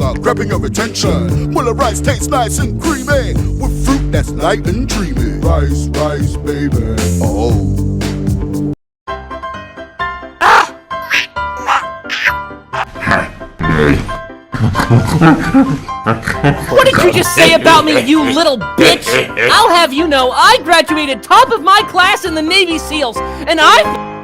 about grabbing your attention. Muller rice tastes nice and creamy, with fruit that's light and dreamy. Rice, rice, baby. Oh. What did you just say about me, you little bitch? I'll have you know, I graduated top of my class in the Navy SEALs, and I...